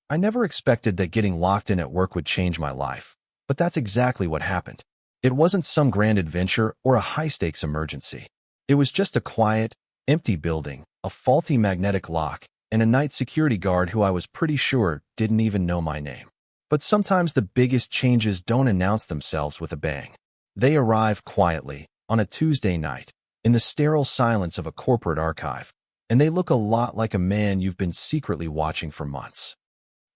I never expected that getting locked in at work would change my life, but that's exactly what happened. It wasn't some grand adventure or a high-stakes emergency. It was just a quiet, empty building, a faulty magnetic lock, and a night security guard who I was pretty sure didn't even know my name. But sometimes the biggest changes don't announce themselves with a bang. They arrive quietly, on a Tuesday night, in the sterile silence of a corporate archive, and they look a lot like a man you've been secretly watching for months.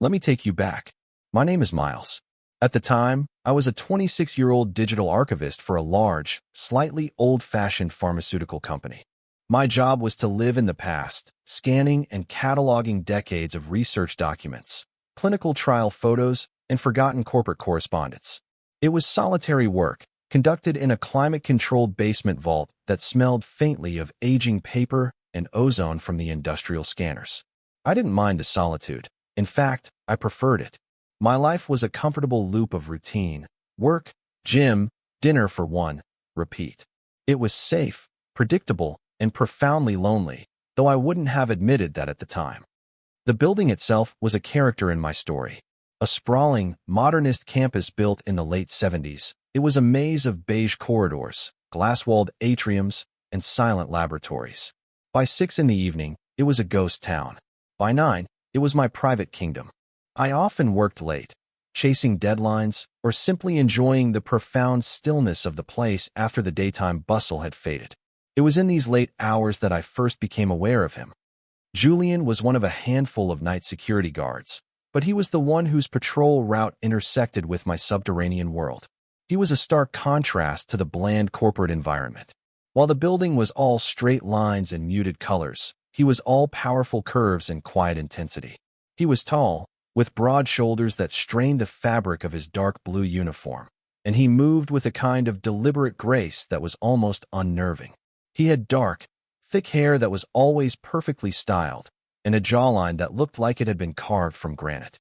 Let me take you back. My name is Miles. At the time, I was a 26-year-old digital archivist for a large, slightly old-fashioned pharmaceutical company. My job was to live in the past, scanning and cataloging decades of research documents, clinical trial photos, and forgotten corporate correspondence. It was solitary work, conducted in a climate-controlled basement vault that smelled faintly of aging paper and ozone from the industrial scanners. I didn't mind the solitude. In fact, I preferred it. My life was a comfortable loop of routine: work, gym, dinner for one, repeat. It was safe, predictable, and profoundly lonely, though I wouldn't have admitted that at the time. The building itself was a character in my story. A sprawling, modernist campus built in the late 70s, it was a maze of beige corridors, glass-walled atriums, and silent laboratories. By 6 in the evening, it was a ghost town. By 9, it was my private kingdom. I often worked late, chasing deadlines or simply enjoying the profound stillness of the place after the daytime bustle had faded. It was in these late hours that I first became aware of him. Julian was one of a handful of night security guards, but he was the one whose patrol route intersected with my subterranean world. He was a stark contrast to the bland corporate environment. While the building was all straight lines and muted colors, he was all powerful curves and quiet intensity. He was tall, with broad shoulders that strained the fabric of his dark blue uniform, and he moved with a kind of deliberate grace that was almost unnerving. He had dark, thick hair that was always perfectly styled, and a jawline that looked like it had been carved from granite.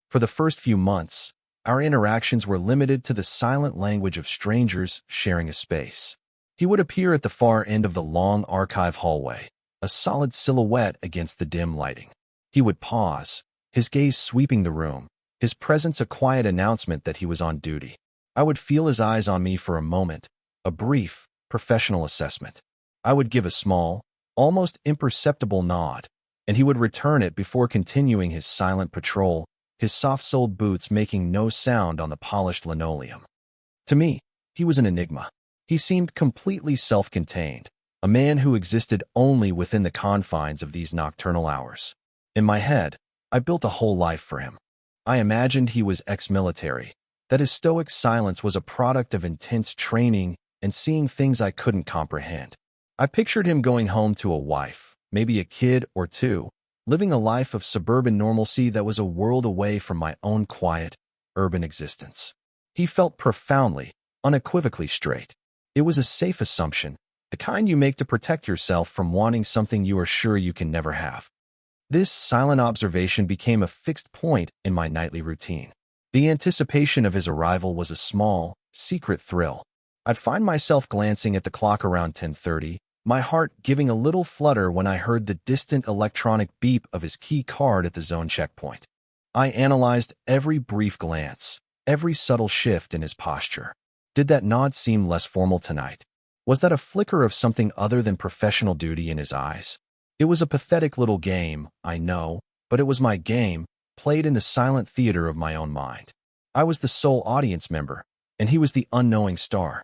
For the first few months, our interactions were limited to the silent language of strangers sharing a space. He would appear at the far end of the long archive hallway, a solid silhouette against the dim lighting. He would pause, his gaze sweeping the room, his presence a quiet announcement that he was on duty. I would feel his eyes on me for a moment, a brief, professional assessment. I would give a small, almost imperceptible nod, and he would return it before continuing his silent patrol, his soft-soled boots making no sound on the polished linoleum. To me, he was an enigma. He seemed completely self-contained, a man who existed only within the confines of these nocturnal hours. In my head, I built a whole life for him. I imagined he was ex-military, that his stoic silence was a product of intense training and seeing things I couldn't comprehend. I pictured him going home to a wife, maybe a kid or two, living a life of suburban normalcy that was a world away from my own quiet, urban existence. He felt profoundly, unequivocally straight. It was a safe assumption, the kind you make to protect yourself from wanting something you are sure you can never have. This silent observation became a fixed point in my nightly routine. The anticipation of his arrival was a small, secret thrill. I'd find myself glancing at the clock around 10:30, my heart giving a little flutter when I heard the distant electronic beep of his key card at the zone checkpoint. I analyzed every brief glance, every subtle shift in his posture. Did that nod seem less formal tonight? Was that a flicker of something other than professional duty in his eyes? It was a pathetic little game, I know, but it was my game, played in the silent theater of my own mind. I was the sole audience member, and he was the unknowing star.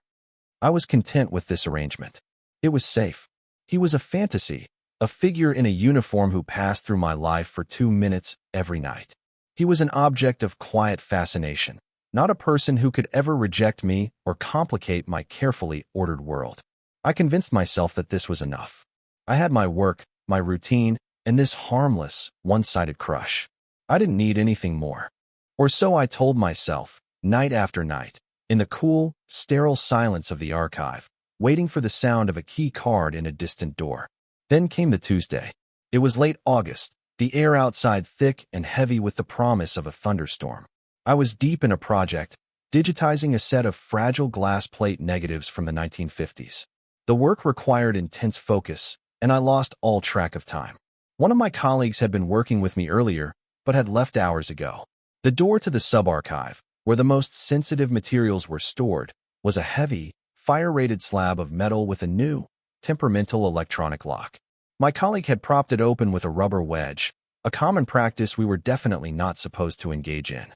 I was content with this arrangement. It was safe. He was a fantasy, a figure in a uniform who passed through my life for 2 minutes every night. He was an object of quiet fascination, not a person who could ever reject me or complicate my carefully ordered world. I convinced myself that this was enough. I had my work, my routine, and this harmless, one-sided crush. I didn't need anything more. Or so I told myself, night after night, in the cool, sterile silence of the archive, waiting for the sound of a key card in a distant door. Then came the Tuesday. It was late August, the air outside thick and heavy with the promise of a thunderstorm. I was deep in a project, digitizing a set of fragile glass plate negatives from the 1950s. The work required intense focus, and I lost all track of time. One of my colleagues had been working with me earlier, but had left hours ago. The door to the sub-archive, where the most sensitive materials were stored, was a heavy, fire-rated slab of metal with a new, temperamental electronic lock. My colleague had propped it open with a rubber wedge, a common practice we were definitely not supposed to engage in.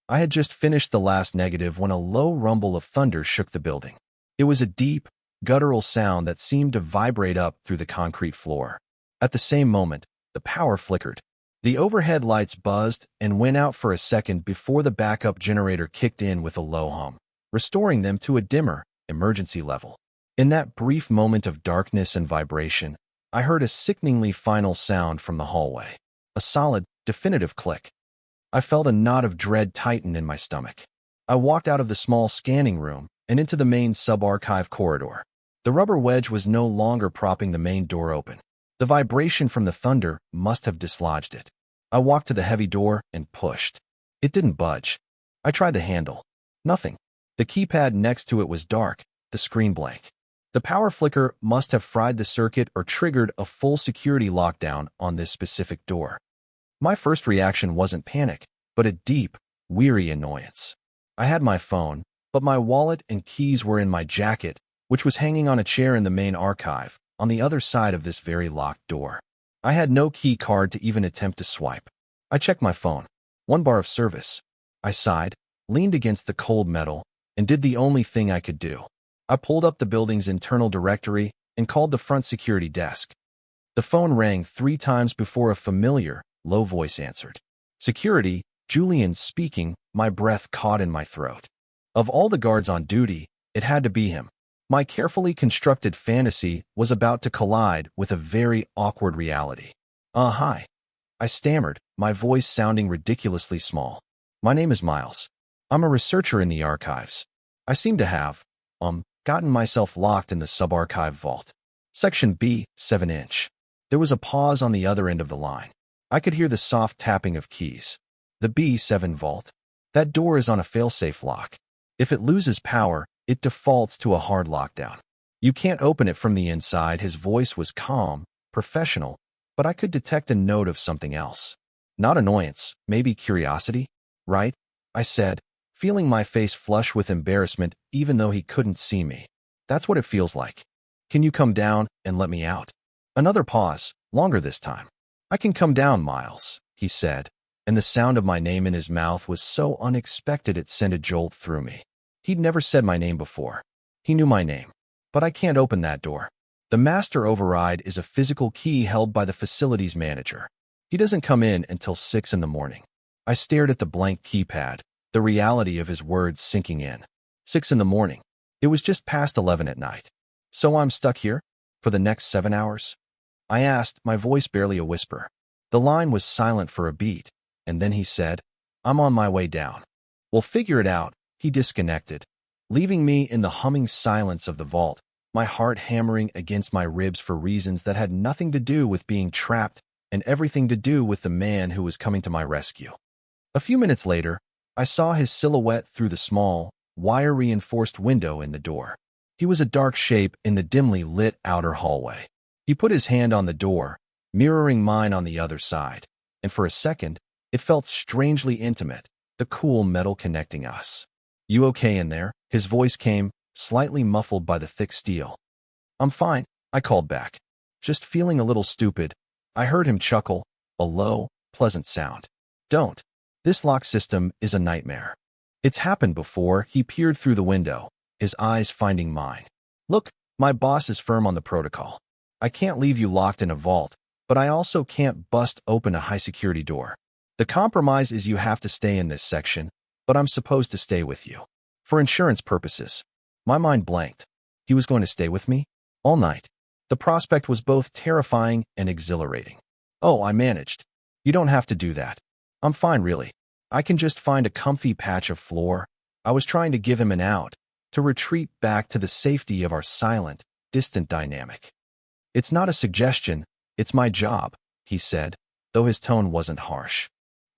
I had just finished the last negative when a low rumble of thunder shook the building. It was a deep, guttural sound that seemed to vibrate up through the concrete floor. At the same moment, the power flickered. The overhead lights buzzed and went out for a second before the backup generator kicked in with a low hum, restoring them to a dimmer, emergency level. In that brief moment of darkness and vibration, I heard a sickeningly final sound from the hallway. A solid, definitive click. I felt a knot of dread tighten in my stomach. I walked out of the small scanning room and into the main sub-archive corridor. The rubber wedge was no longer propping the main door open. The vibration from the thunder must have dislodged it. I walked to the heavy door and pushed. It didn't budge. I tried the handle. Nothing. The keypad next to it was dark, the screen blank. The power flicker must have fried the circuit or triggered a full security lockdown on this specific door. My first reaction wasn't panic, but a deep, weary annoyance. I had my phone, but my wallet and keys were in my jacket, which was hanging on a chair in the main archive, on the other side of this very locked door. I had no key card to even attempt to swipe. I checked my phone. 1 bar of service. I sighed, leaned against the cold metal, and did the only thing I could do. I pulled up the building's internal directory and called the front security desk. The phone rang 3 times before a familiar, low voice answered. Security, Julian speaking, my breath caught in my throat. Of all the guards on duty, it had to be him. My carefully constructed fantasy was about to collide with a very awkward reality. Hi. I stammered, my voice sounding ridiculously small. My name is Miles. I'm a researcher in the archives. I seem to have, gotten myself locked in the sub-archive vault. Section B, 7-inch. There was a pause on the other end of the line. I could hear the soft tapping of keys. The B7 vault. That door is on a failsafe lock. If it loses power, it defaults to a hard lockdown. You can't open it from the inside. His voice was calm, professional, but I could detect a note of something else. Not annoyance, maybe curiosity, right? I said, feeling my face flush with embarrassment even though he couldn't see me. That's what it feels like. Can you come down and let me out? Another pause, longer this time. I can come down, Miles, he said, and the sound of my name in his mouth was so unexpected it sent a jolt through me. He'd never said my name before. He knew my name. But I can't open that door. The master override is a physical key held by the facilities manager. He doesn't come in until 6 in the morning. I stared at the blank keypad, the reality of his words sinking in. 6 in the morning. It was just past 11 at night. So I'm stuck here? For the next 7 hours? I asked, my voice barely a whisper. The line was silent for a beat, and then he said, I'm on my way down. We'll figure it out. He disconnected, leaving me in the humming silence of the vault, my heart hammering against my ribs for reasons that had nothing to do with being trapped and everything to do with the man who was coming to my rescue. A few minutes later, I saw his silhouette through the small, wire-reinforced window in the door. He was a dark shape in the dimly lit outer hallway. He put his hand on the door, mirroring mine on the other side, and for a second, it felt strangely intimate, the cool metal connecting us. You okay in there? His voice came, slightly muffled by the thick steel. I'm fine, I called back. Just feeling a little stupid. I heard him chuckle, a low, pleasant sound. Don't. This lock system is a nightmare. It's happened before. He peered through the window, his eyes finding mine. Look, my boss is firm on the protocol. I can't leave you locked in a vault, but I also can't bust open a high-security door. The compromise is you have to stay in this section, but I'm supposed to stay with you. For insurance purposes. My mind blanked. He was going to stay with me? All night. The prospect was both terrifying and exhilarating. Oh, I managed. You don't have to do that. I'm fine, really. I can just find a comfy patch of floor. I was trying to give him an out, to retreat back to the safety of our silent, distant dynamic. It's not a suggestion, it's my job, he said, though his tone wasn't harsh.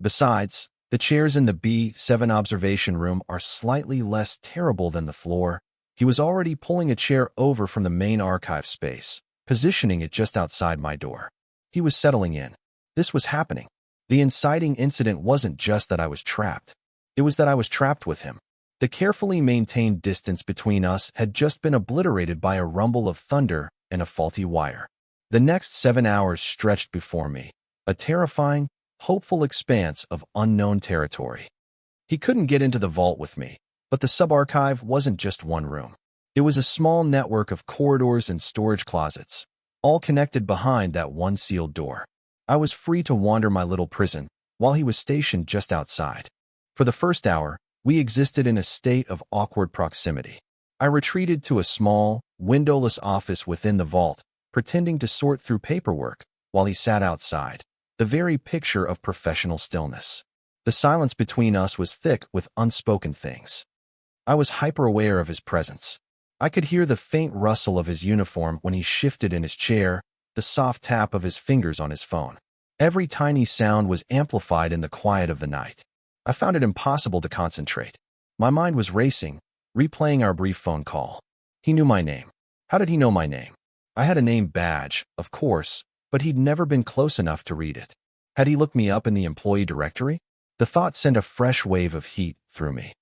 Besides, the chairs in the B7 observation room are slightly less terrible than the floor. He was already pulling a chair over from the main archive space, positioning it just outside my door. He was settling in. This was happening. The inciting incident wasn't just that I was trapped. It was that I was trapped with him. The carefully maintained distance between us had just been obliterated by a rumble of thunder and a faulty wire. The next 7 hours stretched before me, a terrifying, hopeful expanse of unknown territory. He couldn't get into the vault with me, but the subarchive wasn't just one room. It was a small network of corridors and storage closets, all connected behind that one sealed door. I was free to wander my little prison, while he was stationed just outside. For the first hour, we existed in a state of awkward proximity. I retreated to a small, windowless office within the vault, pretending to sort through paperwork, while he sat outside, the very picture of professional stillness. The silence between us was thick with unspoken things. I was hyper-aware of his presence. I could hear the faint rustle of his uniform when he shifted in his chair, the soft tap of his fingers on his phone. Every tiny sound was amplified in the quiet of the night. I found it impossible to concentrate. My mind was racing, replaying our brief phone call. He knew my name. How did he know my name? I had a name badge, of course, but he'd never been close enough to read it. Had he looked me up in the employee directory? The thought sent a fresh wave of heat through me.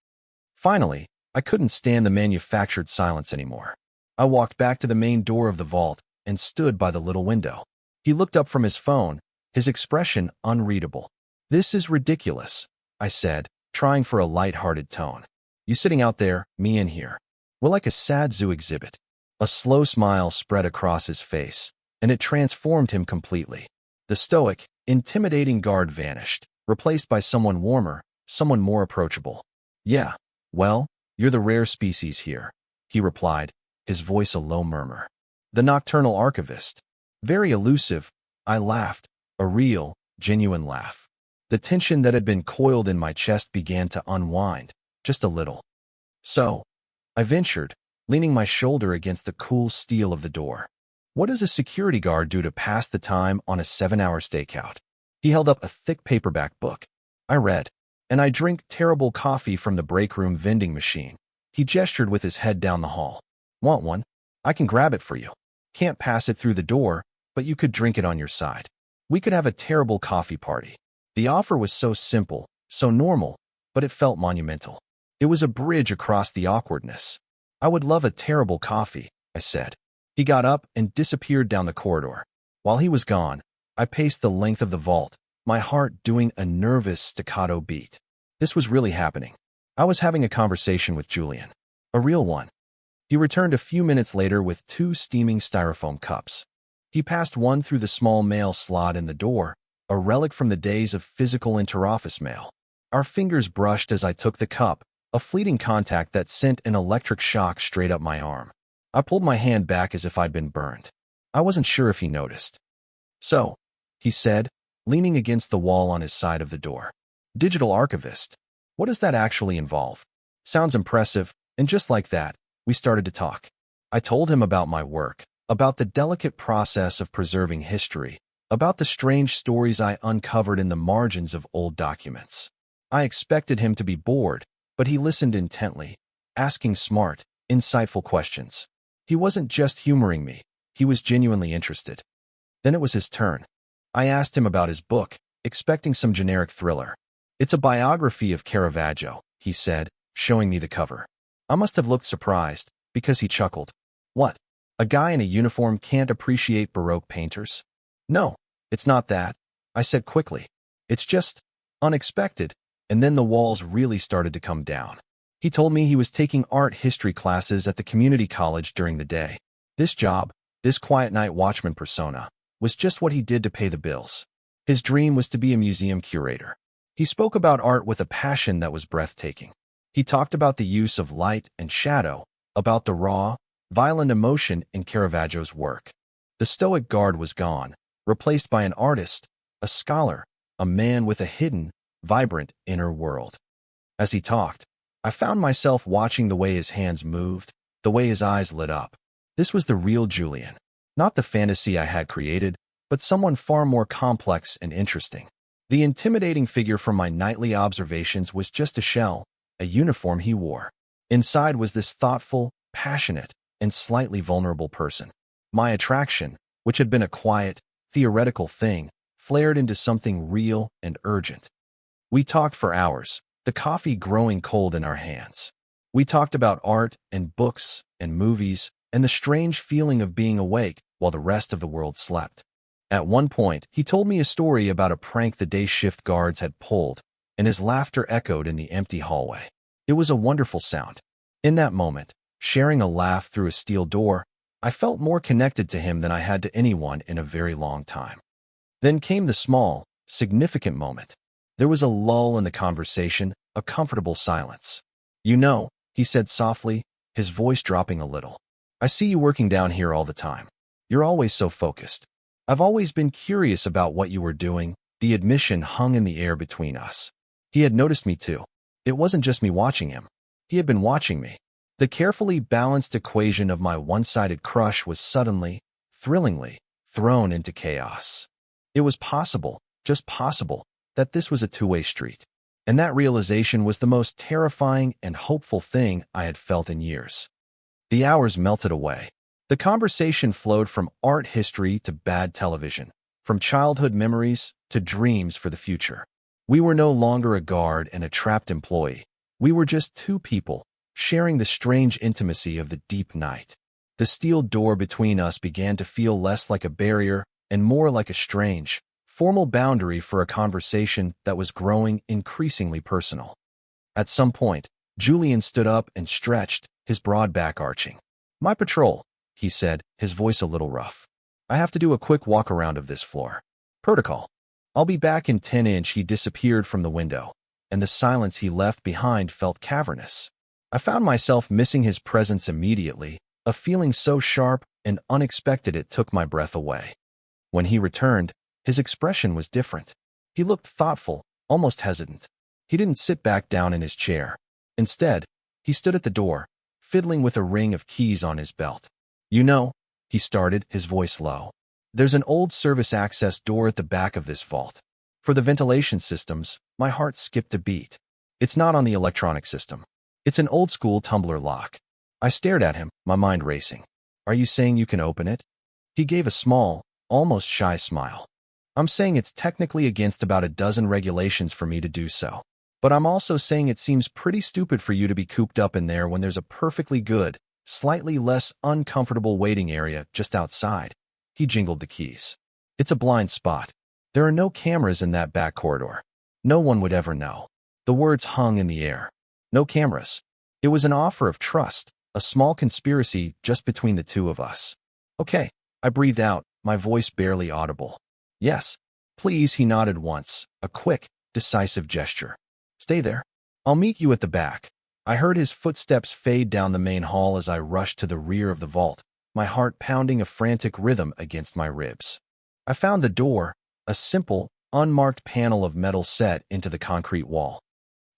Finally, I couldn't stand the manufactured silence anymore. I walked back to the main door of the vault and stood by the little window. He looked up from his phone, his expression unreadable. "This is ridiculous," I said, trying for a light-hearted tone. "You sitting out there, me in here. We're like a sad zoo exhibit." A slow smile spread across his face, and it transformed him completely. The stoic, intimidating guard vanished, replaced by someone warmer, someone more approachable. "Yeah, well, you're the rare species here," he replied, his voice a low murmur. "The nocturnal archivist." Very elusive, I laughed, a real, genuine laugh. The tension that had been coiled in my chest began to unwind, just a little. "So," I ventured, leaning my shoulder against the cool steel of the door. "What does a security guard do to pass the time on a 7-hour stakeout?" He held up a thick paperback book. I read, "And I drink terrible coffee from the break room vending machine." He gestured with his head down the hall. "Want one? I can grab it for you. Can't pass it through the door, but you could drink it on your side. We could have a terrible coffee party." The offer was so simple, so normal, but it felt monumental. It was a bridge across the awkwardness. "I would love a terrible coffee," I said. He got up and disappeared down the corridor. While he was gone, I paced the length of the vault, my heart doing a nervous staccato beat. This was really happening. I was having a conversation with Julian. A real one. He returned a few minutes later with 2 steaming styrofoam cups. He passed one through the small mail slot in the door, a relic from the days of physical interoffice mail. Our fingers brushed as I took the cup, a fleeting contact that sent an electric shock straight up my arm. I pulled my hand back as if I'd been burned. I wasn't sure if he noticed. "So," he said, leaning against the wall on his side of the door. "Digital archivist. What does that actually involve?" Sounds impressive, and just like that, we started to talk. I told him about my work, about the delicate process of preserving history, about the strange stories I uncovered in the margins of old documents. I expected him to be bored, but he listened intently, asking smart, insightful questions. He wasn't just humoring me, he was genuinely interested. Then it was his turn. I asked him about his book, expecting some generic thriller. "It's a biography of Caravaggio," he said, showing me the cover. I must have looked surprised, because he chuckled. "What? A guy in a uniform can't appreciate Baroque painters?" "No, it's not that," I said quickly. "It's just unexpected," and then the walls really started to come down. He told me he was taking art history classes at the community college during the day. This job, this quiet night watchman persona, was just what he did to pay the bills. His dream was to be a museum curator. He spoke about art with a passion that was breathtaking. He talked about the use of light and shadow, about the raw, violent emotion in Caravaggio's work. The stoic guard was gone, replaced by an artist, a scholar, a man with a hidden, vibrant inner world. As he talked, I found myself watching the way his hands moved, the way his eyes lit up. This was the real Julian, not the fantasy I had created, but someone far more complex and interesting. The intimidating figure from my nightly observations was just a shell, a uniform he wore. Inside was this thoughtful, passionate, and slightly vulnerable person. My attraction, which had been a quiet, theoretical thing, flared into something real and urgent. We talked for hours, the coffee growing cold in our hands. We talked about art and books and movies and the strange feeling of being awake while the rest of the world slept. At one point, he told me a story about a prank the day shift guards had pulled, and his laughter echoed in the empty hallway. It was a wonderful sound. In that moment, sharing a laugh through a steel door, I felt more connected to him than I had to anyone in a very long time. Then came the small, significant moment. There was a lull in the conversation, a comfortable silence. "You know," he said softly, his voice dropping a little. "I see you working down here all the time. You're always so focused. I've always been curious about what you were doing." The admission hung in the air between us. He had noticed me too. It wasn't just me watching him. He had been watching me. The carefully balanced equation of my one-sided crush was suddenly, thrillingly, thrown into chaos. It was possible, just possible, that this was a two-way street. And that realization was the most terrifying and hopeful thing I had felt in years. The hours melted away. The conversation flowed from art history to bad television, from childhood memories to dreams for the future. We were no longer a guard and a trapped employee. We were just two people, sharing the strange intimacy of the deep night. The steel door between us began to feel less like a barrier and more like a strange, formal boundary for a conversation that was growing increasingly personal. At some point, Julian stood up and stretched, his broad back arching. "My patrol," he said, his voice a little rough. "I have to do a quick walk around of this floor. Protocol. I'll be back in 10-inch." He disappeared from the window, and the silence he left behind felt cavernous. I found myself missing his presence immediately, a feeling so sharp and unexpected it took my breath away. When he returned, his expression was different. He looked thoughtful, almost hesitant. He didn't sit back down in his chair. Instead, he stood at the door, fiddling with a ring of keys on his belt. "You know," he started, his voice low, "there's an old service access door at the back of this vault. For the ventilation systems." My heart skipped a beat. "It's not on the electronic system. It's an old-school tumbler lock." I stared at him, my mind racing. "Are you saying you can open it?" He gave a small, almost shy smile. "I'm saying it's technically against about a dozen regulations for me to do so. But I'm also saying it seems pretty stupid for you to be cooped up in there when there's a perfectly good, slightly less uncomfortable waiting area just outside." He jingled the keys. "It's a blind spot. There are no cameras in that back corridor. No one would ever know." The words hung in the air. No cameras. It was an offer of trust, a small conspiracy just between the two of us. "Okay," I breathed out, my voice barely audible. "Yes, please." He nodded once, a quick, decisive gesture. "Stay there. I'll meet you at the back." I heard his footsteps fade down the main hall as I rushed to the rear of the vault, my heart pounding a frantic rhythm against my ribs. I found the door, a simple, unmarked panel of metal set into the concrete wall.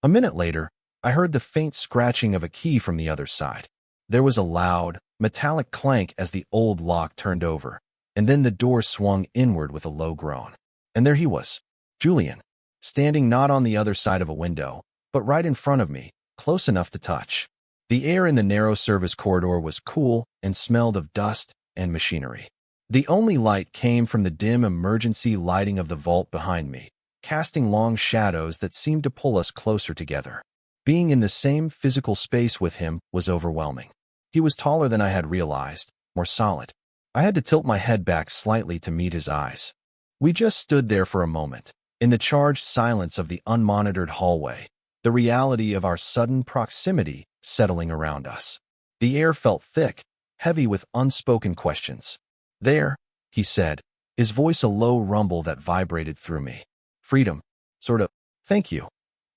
A minute later, I heard the faint scratching of a key from the other side. There was a loud, metallic clank as the old lock turned over, and then the door swung inward with a low groan. And there he was, Julian, standing not on the other side of a window, but right in front of me, close enough to touch. The air in the narrow service corridor was cool and smelled of dust and machinery. The only light came from the dim emergency lighting of the vault behind me, casting long shadows that seemed to pull us closer together. Being in the same physical space with him was overwhelming. He was taller than I had realized, more solid. I had to tilt my head back slightly to meet his eyes. We just stood there for a moment, in the charged silence of the unmonitored hallway, the reality of our sudden proximity settling around us. The air felt thick, heavy with unspoken questions. "There," he said, his voice a low rumble that vibrated through me. "Freedom. Sort of." "Thank you,"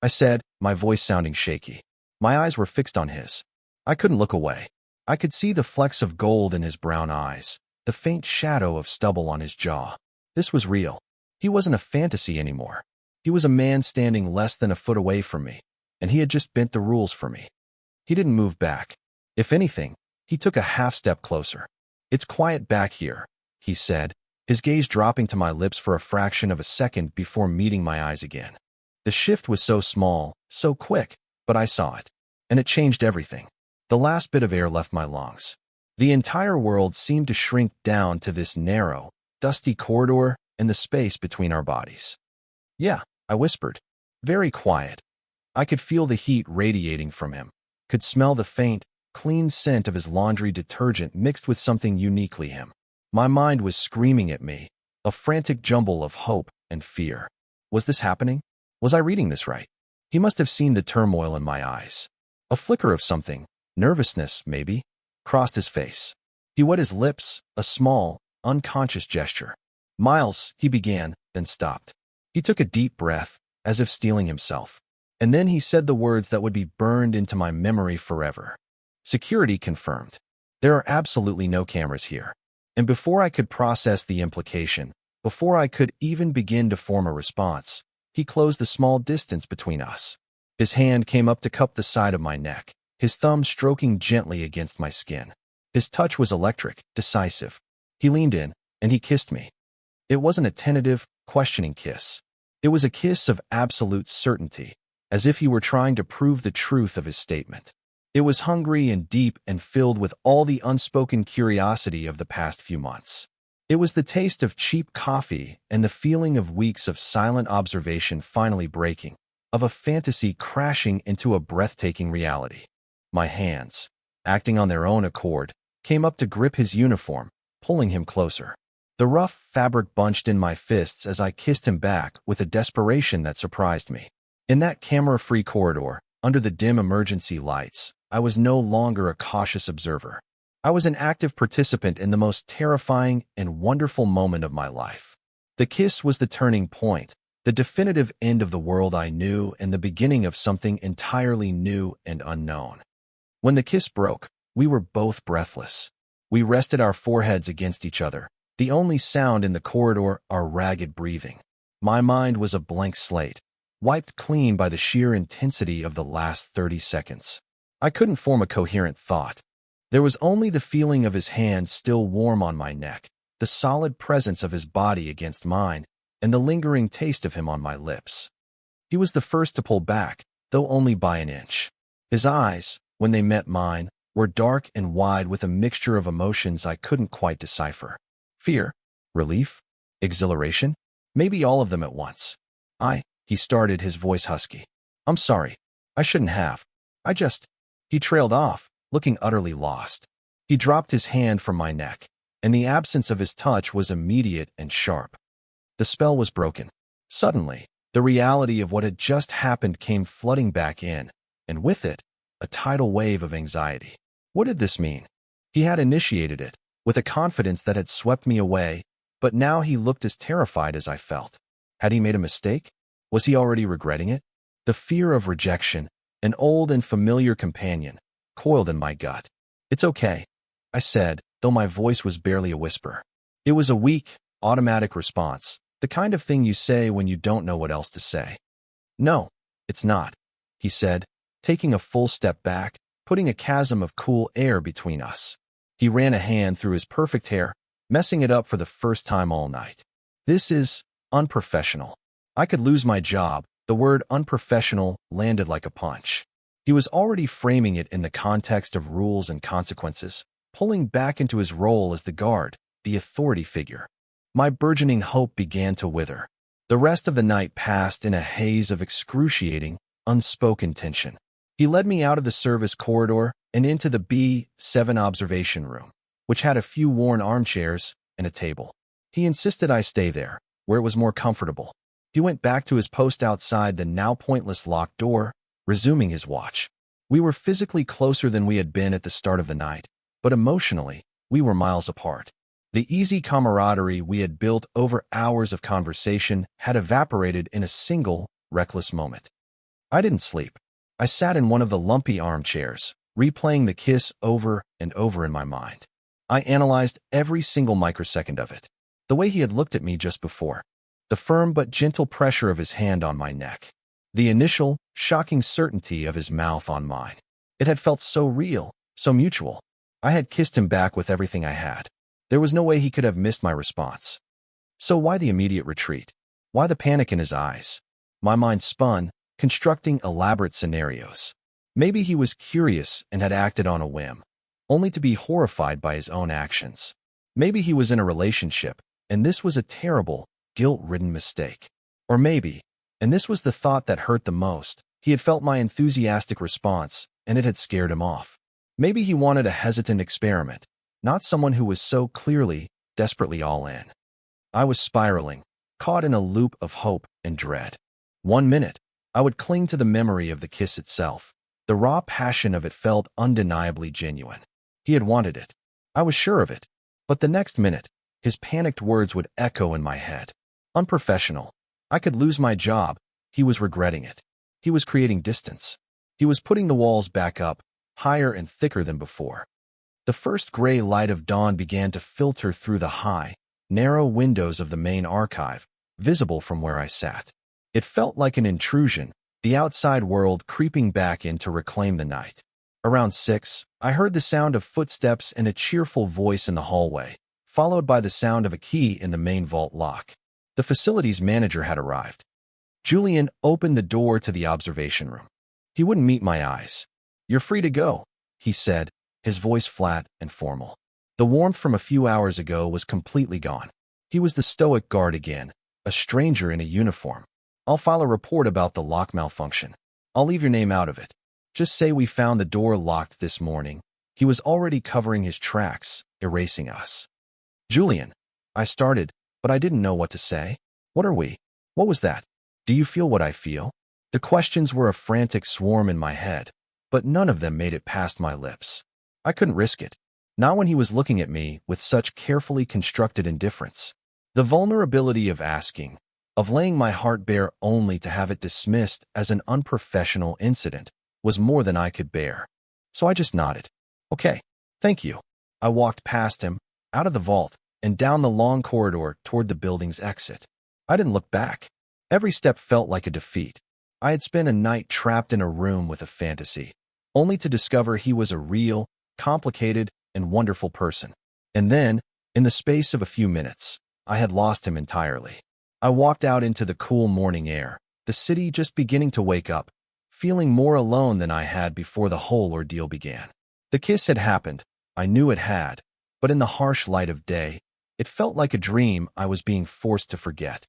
I said, my voice sounding shaky. My eyes were fixed on his. I couldn't look away. I could see the flecks of gold in his brown eyes, the faint shadow of stubble on his jaw. This was real. He wasn't a fantasy anymore. He was a man standing less than a foot away from me, and he had just bent the rules for me. He didn't move back. If anything, he took a half-step closer. "It's quiet back here," he said, his gaze dropping to my lips for a fraction of a second before meeting my eyes again. The shift was so small, so quick, but I saw it, and it changed everything. The last bit of air left my lungs. The entire world seemed to shrink down to this narrow, dusty corridor and the space between our bodies. "Yeah," I whispered. Very quiet. I could feel the heat radiating from him, could smell the faint, clean scent of his laundry detergent mixed with something uniquely him. My mind was screaming at me, a frantic jumble of hope and fear. Was this happening? Was I reading this right? He must have seen the turmoil in my eyes. A flicker of something, nervousness, maybe, crossed his face. He wet his lips, a small, unconscious gesture. "Miles," he began, then stopped. He took a deep breath, as if steeling himself. And then he said the words that would be burned into my memory forever. "Security confirmed. There are absolutely no cameras here." And before I could process the implication, before I could even begin to form a response, he closed the small distance between us. His hand came up to cup the side of my neck, his thumb stroking gently against my skin. His touch was electric, decisive. He leaned in, and he kissed me. It wasn't a tentative, questioning kiss. It was a kiss of absolute certainty, as if he were trying to prove the truth of his statement. It was hungry and deep and filled with all the unspoken curiosity of the past few months. It was the taste of cheap coffee and the feeling of weeks of silent observation finally breaking, of a fantasy crashing into a breathtaking reality. My hands, acting on their own accord, came up to grip his uniform, pulling him closer. The rough fabric bunched in my fists as I kissed him back with a desperation that surprised me. In that camera-free corridor, under the dim emergency lights, I was no longer a cautious observer. I was an active participant in the most terrifying and wonderful moment of my life. The kiss was the turning point, the definitive end of the world I knew and the beginning of something entirely new and unknown. When the kiss broke, we were both breathless. We rested our foreheads against each other, the only sound in the corridor our ragged breathing. My mind was a blank slate, wiped clean by the sheer intensity of the last 30 seconds. I couldn't form a coherent thought. There was only the feeling of his hand still warm on my neck, the solid presence of his body against mine, and the lingering taste of him on my lips. He was the first to pull back, though only by an inch. His eyes, when they met mine, were dark and wide with a mixture of emotions I couldn't quite decipher. Fear, relief, exhilaration, maybe all of them at once. He started, his voice husky. "I'm sorry. I shouldn't have. He trailed off, looking utterly lost. He dropped his hand from my neck, and the absence of his touch was immediate and sharp. The spell was broken. Suddenly, the reality of what had just happened came flooding back in, and with it, a tidal wave of anxiety. What did this mean? He had initiated it, with a confidence that had swept me away, but now he looked as terrified as I felt. Had he made a mistake? Was he already regretting it? The fear of rejection, an old and familiar companion, coiled in my gut. "It's okay," I said, though my voice was barely a whisper. It was a weak, automatic response, the kind of thing you say when you don't know what else to say. "No, it's not," he said, taking a full step back, putting a chasm of cool air between us. He ran a hand through his perfect hair, messing it up for the first time all night. "This is unprofessional." I could lose my job. The word unprofessional landed like a punch. He was already framing it in the context of rules and consequences, pulling back into his role as the guard, the authority figure. My burgeoning hope began to wither. The rest of the night passed in a haze of excruciating, unspoken tension. He led me out of the service corridor and into the B7 observation room, which had a few worn armchairs and a table. He insisted I stay there, where it was more comfortable. He went back to his post outside the now pointless locked door, resuming his watch. We were physically closer than we had been at the start of the night, but emotionally, we were miles apart. The easy camaraderie we had built over hours of conversation had evaporated in a single, reckless moment. I didn't sleep. I sat in one of the lumpy armchairs, replaying the kiss over and over in my mind. I analyzed every single microsecond of it. The way he had looked at me just before. The firm but gentle pressure of his hand on my neck. The initial, shocking certainty of his mouth on mine. It had felt so real, so mutual. I had kissed him back with everything I had. There was no way he could have missed my response. So why the immediate retreat? Why the panic in his eyes? My mind spun, constructing elaborate scenarios. Maybe he was curious and had acted on a whim, only to be horrified by his own actions. Maybe he was in a relationship, and this was a terrible, guilt-ridden mistake. Or maybe, and this was the thought that hurt the most, he had felt my enthusiastic response, and it had scared him off. Maybe he wanted a hesitant experiment, not someone who was so clearly, desperately all in. I was spiraling, caught in a loop of hope and dread. 1 minute, I would cling to the memory of the kiss itself. The raw passion of it felt undeniably genuine. He had wanted it. I was sure of it. But the next minute, his panicked words would echo in my head. Unprofessional. I could lose my job. He was regretting it. He was creating distance. He was putting the walls back up, higher and thicker than before. The first gray light of dawn began to filter through the high, narrow windows of the main archive, visible from where I sat. It felt like an intrusion, the outside world creeping back in to reclaim the night. Around 6, I heard the sound of footsteps and a cheerful voice in the hallway, followed by the sound of a key in the main vault lock. The facilities manager had arrived. Julian opened the door to the observation room. He wouldn't meet my eyes. "You're free to go," he said, his voice flat and formal. The warmth from a few hours ago was completely gone. He was the stoic guard again, a stranger in a uniform. "I'll file a report about the lock malfunction. I'll leave your name out of it. Just say we found the door locked this morning." He was already covering his tracks, erasing us. "Julian," I started, but I didn't know what to say. "What are we? What was that? Do you feel what I feel?" The questions were a frantic swarm in my head, but none of them made it past my lips. I couldn't risk it. Not when he was looking at me with such carefully constructed indifference. The vulnerability of asking, of laying my heart bare only to have it dismissed as an unprofessional incident, was more than I could bear. So I just nodded. "Okay, thank you." I walked past him, out of the vault, and down the long corridor toward the building's exit. I didn't look back. Every step felt like a defeat. I had spent a night trapped in a room with a fantasy, only to discover he was a real, complicated, and wonderful person. And then, in the space of a few minutes, I had lost him entirely. I walked out into the cool morning air, the city just beginning to wake up, feeling more alone than I had before the whole ordeal began. The kiss had happened. I knew it had, but in the harsh light of day, it felt like a dream I was being forced to forget.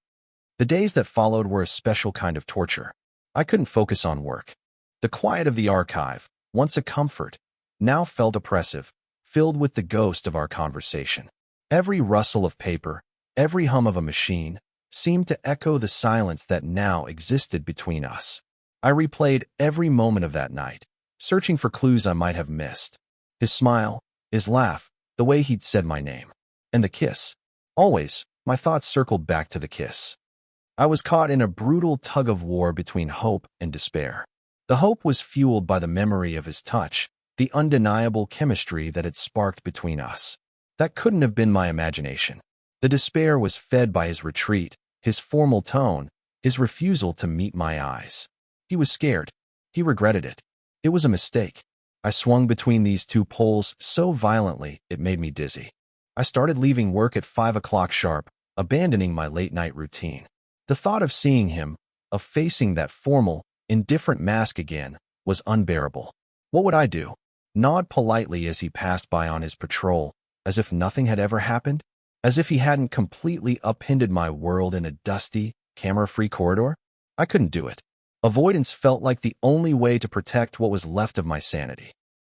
The days that followed were a special kind of torture. I couldn't focus on work. The quiet of the archive, once a comfort, now felt oppressive, filled with the ghost of our conversation. Every rustle of paper, every hum of a machine, seemed to echo the silence that now existed between us. I replayed every moment of that night, searching for clues I might have missed. His smile, his laugh, the way he'd said my name. And the kiss. Always, my thoughts circled back to the kiss. I was caught in a brutal tug-of-war between hope and despair. The hope was fueled by the memory of his touch, the undeniable chemistry that had sparked between us. That couldn't have been my imagination. The despair was fed by his retreat, his formal tone, his refusal to meet my eyes. He was scared. He regretted it. It was a mistake. I swung between these two poles so violently it made me dizzy. I started leaving work at 5 o'clock sharp, abandoning my late-night routine. The thought of seeing him, of facing that formal, indifferent mask again, was unbearable. What would I do? Nod politely as he passed by on his patrol, as if nothing had ever happened? As if he hadn't completely upended my world in a dusty, camera-free corridor? I couldn't do it. Avoidance felt like the only way to protect what was left of my sanity.